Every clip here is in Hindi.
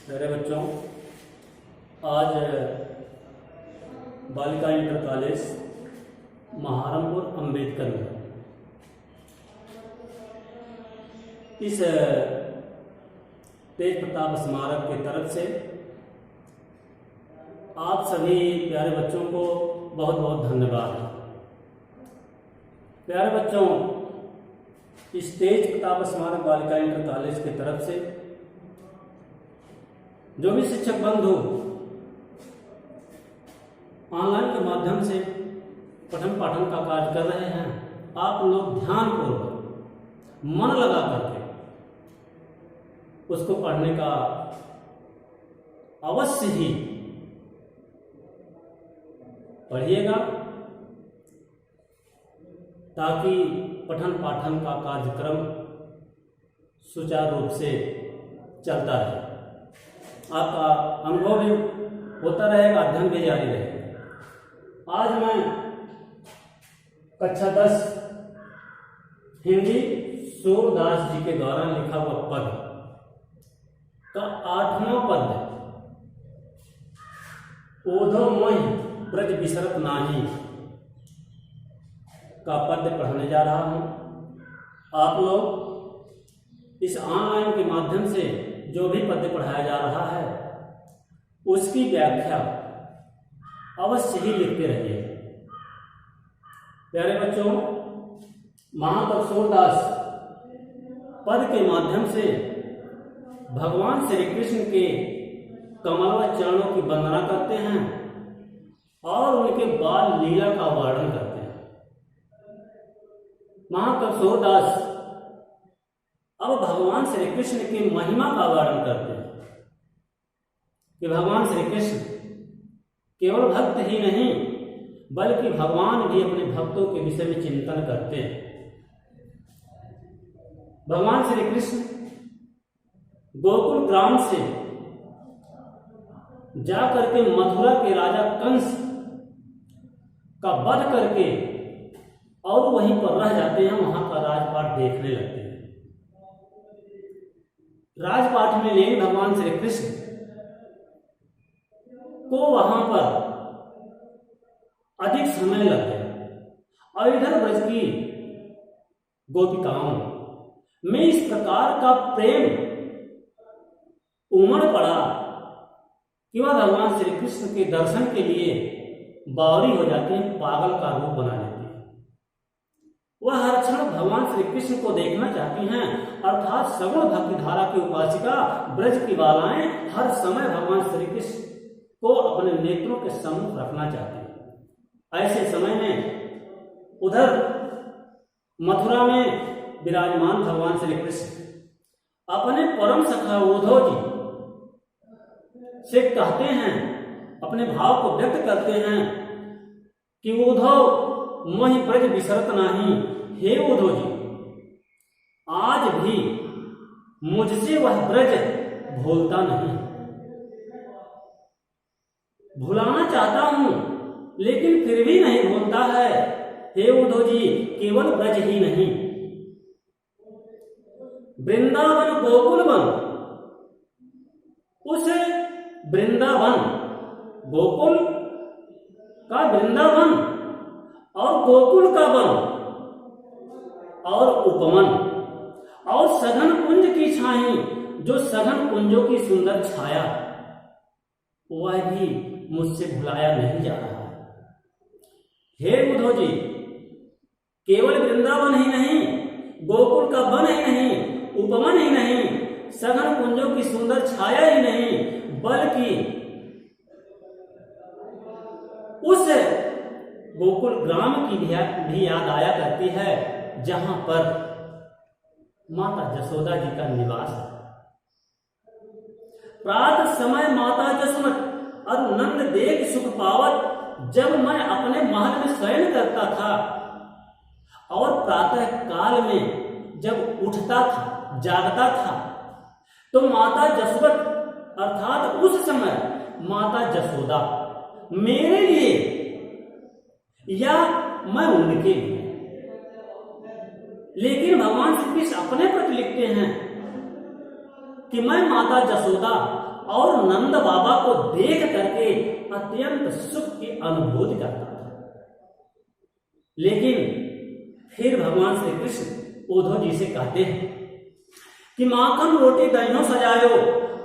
मेरे बच्चों, आज बालिका इंटर कॉलेज महारमपुर अम्बेडकर में इस तेज प्रताप स्मारक की तरफ से आप सभी प्यारे बच्चों को बहुत बहुत धन्यवाद। प्यारे बच्चों, इस तेज प्रताप स्मारक बालिका इंटर कॉलेज की तरफ से जो भी शिक्षक बंधु ऑनलाइन के माध्यम से पठन पाठन का कार्य कर रहे हैं, आप लोग ध्यानपूर्वक मन लगा करके उसको पढ़ने का अवश्य ही पढ़िएगा, ताकि पठन पाठन का कार्यक्रम सुचारू रूप से चलता रहे, आपका अनुभव भी होता रहेगा, अध्ययन भी जारी रहेगा। आज मैं कक्षा 10 हिंदी सूरदास जी के द्वारा लिखा हुआ पद का 8वां पद ओधो मोहि ब्रज बिसरत नाही का पद पढ़ने जा रहा हूं। आप लोग इस ऑनलाइन के माध्यम से जो भी पद्य पढ़ाया जा रहा है उसकी व्याख्या अवश्य ही लिखते रहिए। प्यारे बच्चों, महाकवि सूरदास पद के माध्यम से भगवान श्री कृष्ण के कमलवत चरणों की वंदना करते हैं और उनके बाल लीला का वर्णन करते हैं। महाकवि सूरदास अब भगवान श्री कृष्ण की महिमा का वर्णन करते हैं कि भगवान श्री कृष्ण केवल भक्त ही नहीं बल्कि भगवान भी अपने भक्तों के विषय में चिंतन करते हैं। भगवान श्री कृष्ण गोकुल ग्राम से जाकर के मथुरा के राजा कंस का वध करके और वहीं पर रह जाते हैं, वहां का राजपाट देखने लगते हैं। राजपाट में लीन भगवान श्री कृष्ण को वहां पर अधिक समय लग गया और इधर ब्रज की गोपिकाओं में इस प्रकार का प्रेम उमड़ पड़ा कि वह भगवान श्री कृष्ण के दर्शन के लिए बावरी हो जाती है, पागल का रूप बना लेती है। वह हर क्षण भगवान श्री कृष्ण को देखना चाहती हैं, अर्थात सगुण भक्ति धारा की उपासिका ब्रज की बालाएं हर समय भगवान श्री कृष्ण को अपने नेत्रों के सम्मुख रखना चाहती हैं। ऐसे समय में उधर मथुरा में विराजमान भगवान श्री कृष्ण अपने परम सखा उद्धव जी से कहते हैं, अपने भाव को व्यक्त करते हैं कि उद्धव मोहि ब्रज बिसरत नाही। हे उद्धव जी, आज भी मुझसे वह ब्रज भूलता नहीं। भुलाना चाहता हूं लेकिन फिर भी नहीं भूलता है। हे उद्धव जी, केवल ब्रज ही नहीं, वृंदावन गोकुल वन, उस वृंदावन गोकुल का वृंदावन और गोकुल का वन और उपवन और सघन कुंज की छाई, जो सघन कुंजों की सुंदर छाया, वह भी मुझसे भुलाया नहीं जा रहा है। हे उद्धव जी, केवल वृंदावन ही नहीं, गोकुल का वन ही नहीं, उपवन ही नहीं, सघन कुंजों की सुंदर छाया ही नहीं, बल्कि उस गोकुल ग्राम की भी याद आया करती है जहां पर माता जसोदा जी का निवास है। प्रातः समय माता जसमत और नंद देख सुख पावत, जब मैं अपने महल में शयन करता था और प्रातः काल में जब उठता था, जागता था, तो माता जसवत अर्थात उस समय माता जसोदा मेरे लिए या मैं उनके लिए, लेकिन भगवान श्री कृष्ण अपने प्रति लिखते हैं कि मैं माता जसोदा और नंद बाबा को देख करके अत्यंत सुख की अनुभूति करता था। लेकिन फिर भगवान श्री कृष्ण उद्धव जी से कहते हैं कि माखन रोटी दहिनो सजायो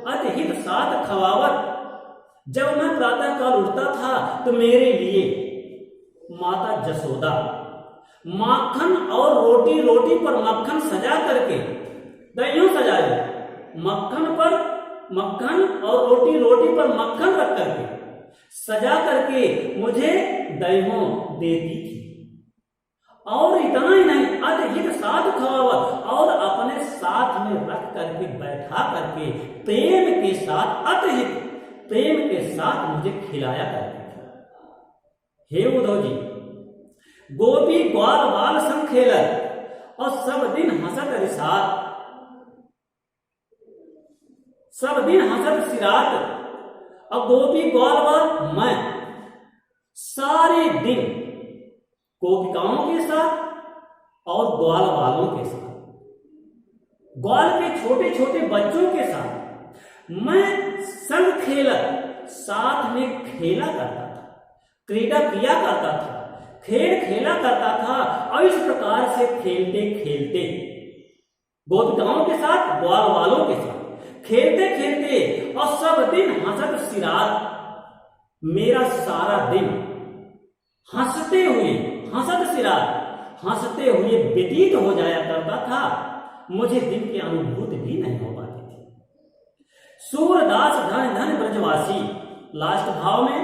अतिहित साथ खवावत। जब मैं प्रातः काल उठता था तो मेरे लिए माता जसोदा माखन और रोटी पर मक्खन सजा करके, दहियों सजाए, मक्खन और रोटी पर मक्खन रख करके सजा करके मुझे दहियों देती थी। और इतना ही नहीं, अतिहित साथ खवावत, और अपने साथ में रख करके बैठा करके प्रेम के साथ, अतिहित प्रेम के साथ मुझे खिलाया करती थी। हे उद्धव जी, गोपी ग्वाल बाल संग खेलत और सब दिन हंसत रिसात, सब दिन हंसत सिरात। और गोपी ग्वाल बाल मैं सारे दिन गोपिकाओं के साथ और ग्वाल बालों के साथ, ग्वाल के छोटे छोटे बच्चों के साथ मैं संग खेलत, साथ में खेला करता था, क्रीड़ा किया करता था, खेल खेला करता था। और इस प्रकार से खेलते खेलते गोपिकाओं के साथ, ग्वाल वालों के साथ खेलते खेलते और सब दिन हंसत सिरात, मेरा सारा दिन हंसते हुए, हंसत सिरात, हंसते हुए व्यतीत हो जाया करता था। मुझे दिन की अनुभूति भी नहीं हो पाती थी। सूरदास धन धन ब्रजवासी, लास्ट भाव में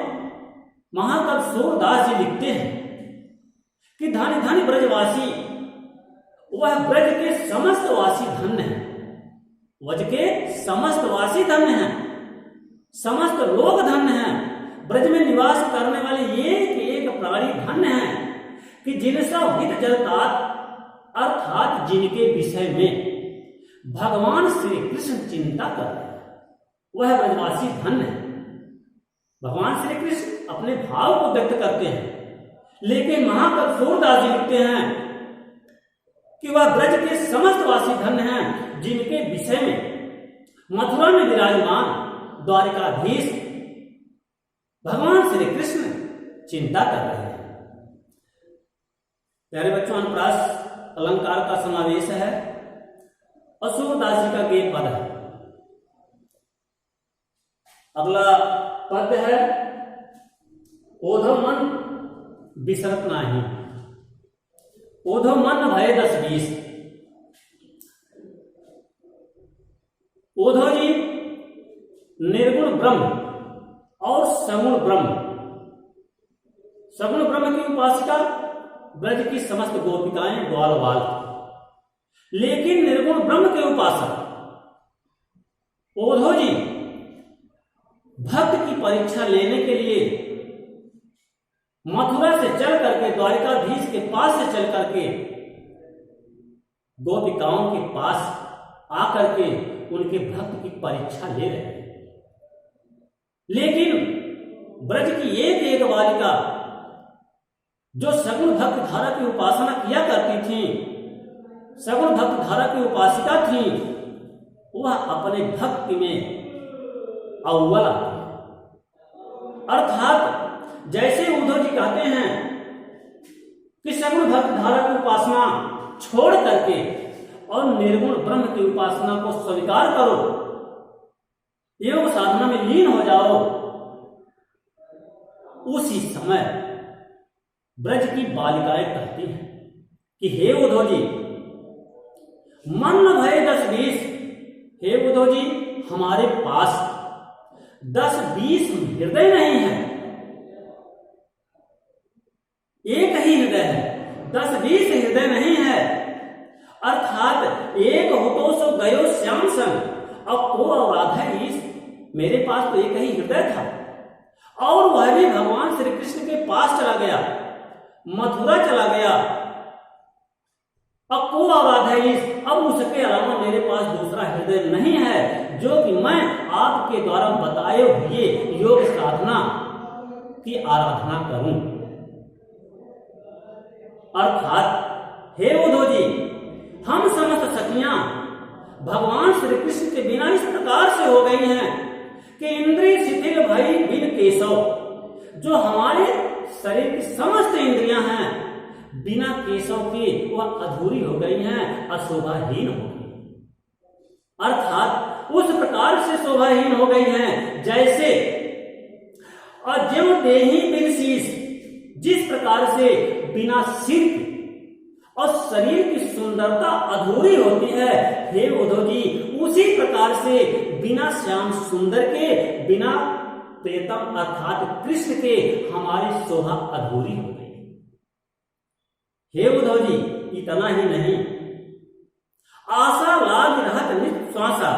महाकवि सूरदास जी लिखते हैं कि धन धन ब्रजवासी, वह ब्रज के समस्त वासी धन्य है, ब्रज के समस्त वासी धन्य हैं, समस्त लोग धन्य हैं। ब्रज में निवास करने वाले एक प्राणी धन्य हैं कि जिनसा हित जलतात, अर्थात जिनके विषय में भगवान श्री कृष्ण चिंता कर रहे हैं, वह ब्रजवासी धन्य है। भगवान श्री कृष्ण अपने भाव को व्यक्त करते हैं, लेकिन महाकवि सूरदास जी लिखते हैं कि वह ब्रज के समस्त वासी धन्य हैं जिनके विषय में मथुरा में विराजमान द्वारिकाधीश भगवान श्री कृष्ण चिंता कर रहे हैं। प्यारे बच्चों, अनुप्रास अलंकार का समावेश है और सूरदास जी का गेय पद है। अगला पद है ओधव मन बिसरत नाही, ओधव मन भय 10-20। ओधव जी निर्गुण ब्रह्म और सगुण ब्रह्म, सगुण ब्रह्म की उपासिका ब्रज की समस्त गोपिकाएं ग्वाल बाल, लेकिन निर्गुण ब्रह्म के उपासक ओधव जी भक्त की परीक्षा लेने के लिए मथुरा से चल करके, द्वारिकाधीश के पास से चल करके गोपिकाओं के पास आकर के उनके भक्त की परीक्षा ले रहे हैं। लेकिन ब्रज की एक बालिका जो सगुण भक्त धारा की उपासना किया करती थी, सगुण भक्त धारा की उपासिका थी, वह अपने भक्ति में अव्वल आती है। अर्थात जैसे उद्धव जी कहते हैं कि सगुण भक्त धारा की उपासना छोड़ करके और निर्गुण ब्रह्म की उपासना को स्वीकार करो, योग साधना में लीन हो जाओ, उसी समय ब्रज की बालिकाएं कहती हैं कि हे उद्धव जी, मन भय 10-20, हे उद्धव जी हमारे पास 10-20 हृदय नहीं है, एक ही हृदय है, 10-20 हृदय नहीं है। अर्थात एक हो तो सो गयो श्याम संग, अब को और राधा ईश, मेरे पास तो एक ही हृदय था और वह भी भगवान श्री कृष्ण के पास चला गया, मथुरा चला गया। अब को और राधा ईश, अब उसके अलावा मेरे पास दूसरा हृदय नहीं है जो कि मैं आपके द्वारा बताए हुए योग साधना की आराधना करूं। अर्थात हे उद्धव जी, हम समस्त सखियां भगवान श्री कृष्ण के बिना इस प्रकार से हो गई हैं कि इंद्रिय शिथिल भई बिन केशव, जो हमारे शरीर की समस्त इंद्रियां हैं बिना केशव के वह अधूरी हो गई हैं, अशोभाहीन हो गई, अर्थात उस प्रकार से शोभाहीन हो गई हैं जैसे अज्ञम देही बिन शीश, जिस प्रकार से बिना सिर और शरीर की सुंदरता अधूरी होती है, हे उद्धव जी उसी प्रकार से बिना श्याम सुंदर के, बिना प्रियतम अर्थात कृष्ण के हमारी शोभा अधूरी हो गई। हे उद्धव जी इतना ही नहीं, आशा लाग रहत नित श्वासा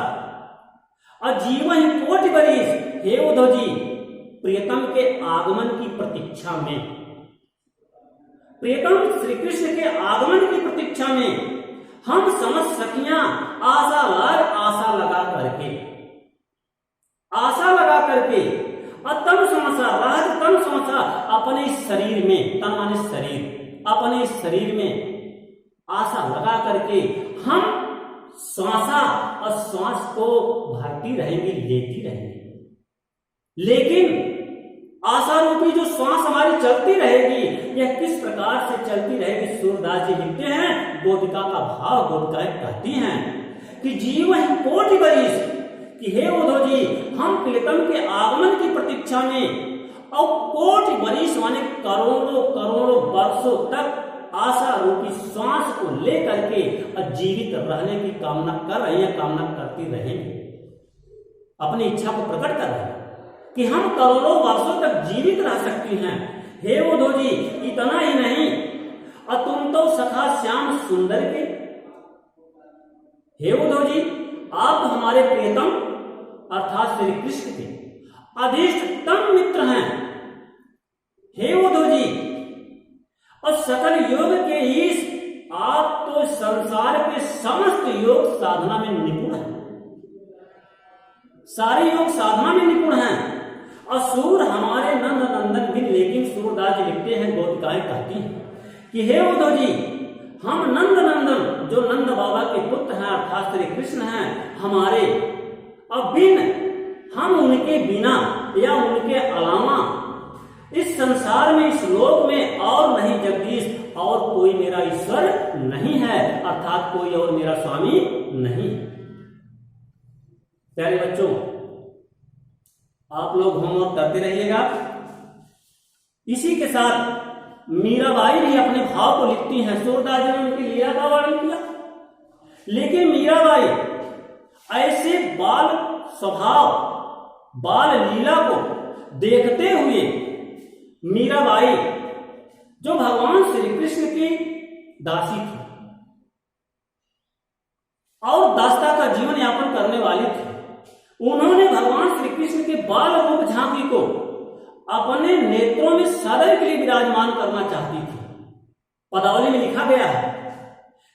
और जीवन कोटि बरिस, हे उद्धव जी प्रियतम के आगमन की प्रतीक्षा में, प्रियतम श्री कृष्ण के आगमन की प्रतीक्षा में हम समस्त सखियां आशा लगा करके और तम समसा रहत तम समसा अपने शरीर में, तन माने शरीर, अपने शरीर में आशा लगा करके हम श्वासा और श्वास को भरती रहेंगी, लेती रहेंगी। लेकिन आशा रूपी जो श्वास हमारी चलती रहेगी, यह किस प्रकार से चलती रहेगी? सूरदास जी लिखते हैं, गोपिका का भाव गोपिकाएं कहती हैं कि जीवन कोटि बरिस, कि हे उद्धव जी हम प्रियतम के आगमन की प्रतीक्षा में और कोटि बरिस माने करोड़ों करोड़ों वर्षों तक आशा रूपी श्वास को लेकर के जीवित रहने की कामना कर रही है, कामना करती रहेंगे, अपनी इच्छा को प्रकट कर रहे हैं कि हम करोड़ों वर्षों तक जीवित रह सकती हैं। हे उद्धव जी इतना ही नहीं, और तुम तो सखा श्याम सुंदर के, हे उद्धव जी आप हमारे प्रियतम अर्थात श्री कृष्ण के अधिष्टतम मित्र हैं। हे उद्धव जी और सकल योग के ईश, आप तो संसार के समस्त योग साधना में निपुण हैं, सारे योग साधना में निपुण हैं। असुर हमारे नंद नंदन भी, लेकिन सूरदास जी लिखते हैं, गोपिकाएं कहती हैं कि हे उद्धव जी हम नंद नंदन जो नंद बाबा के पुत्र हैं अर्थात श्री कृष्ण हैं हमारे, अब बिन हम उनके बिना या उनके अलावा इस संसार में, इस लोक में और नहीं जगदीश, और कोई मेरा ईश्वर नहीं है, अर्थात कोई और मेरा स्वामी नहीं। प्यारे बच्चों आप लोग होमवर्क करते रहिएगा। इसी के साथ मीराबाई भी अपने भाव को लिखती हैं। सूरदास जी ने उनकी लीला का वर्णन किया, लेकिन मीराबाई ऐसे बाल स्वभाव, बाल लीला को देखते हुए मीराबाई जो भगवान श्री कृष्ण की दासी थी और दासता का जीवन यापन करने वाली थी, उन्होंने भगवान श्री कृष्ण के बाल रूप झांकी को अपने नेत्रों में सदैव के लिए विराजमान करना चाहती थी। पदावली में लिखा गया है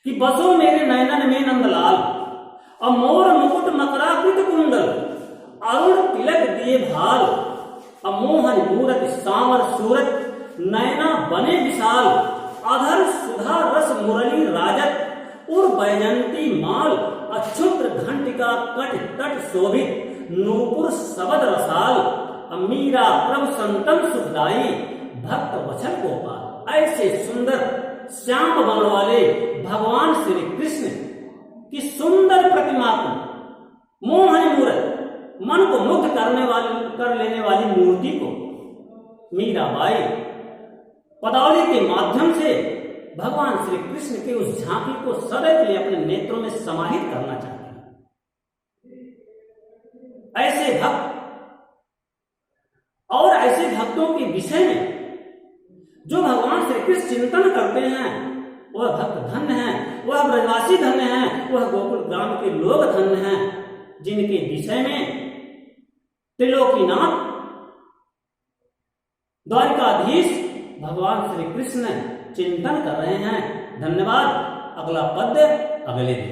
कि बसो मेरे नयनन में नंदलाल, अमोर मुकुट मकराकृत कुंडल, अरुण तिलक दिए भाल, अमोहन मूरत सांवर सूरत, नयना बने विशाल, अधर सुधा रस मुरली राजत, उर बैजंती माल, अक्षुद्र घंटिका कट तट शोभित, नूपुर शबद रसाल, मीरा प्रभु संतन सुखदाई, भक्त वचन गोपाल। ऐसे सुंदर श्याम बन वाले भगवान श्री कृष्ण की सुंदर प्रतिमा को, मोहनी मूर्त, मन को मुग्ध कर लेने वाली मूर्ति को मीराबाई पदावली के माध्यम से भगवान श्री कृष्ण के उस झांकी को सदैव के लिए अपने नेत्रों में समाहित करना चाहते हैं। ऐसे भक्त और ऐसे भक्तों के विषय में जो भगवान श्री कृष्ण चिंतन करते हैं वह भक्त धन्य हैं, वह ब्रजवासी धन्य हैं, वह गोकुल ग्राम के लोग धन्य हैं, जिनके विषय में त्रिलोकीनाथ द्वारिकाधीश भगवान श्री कृष्ण चिंतन कर रहे हैं। धन्यवाद। अगला पद्य अगले दिन।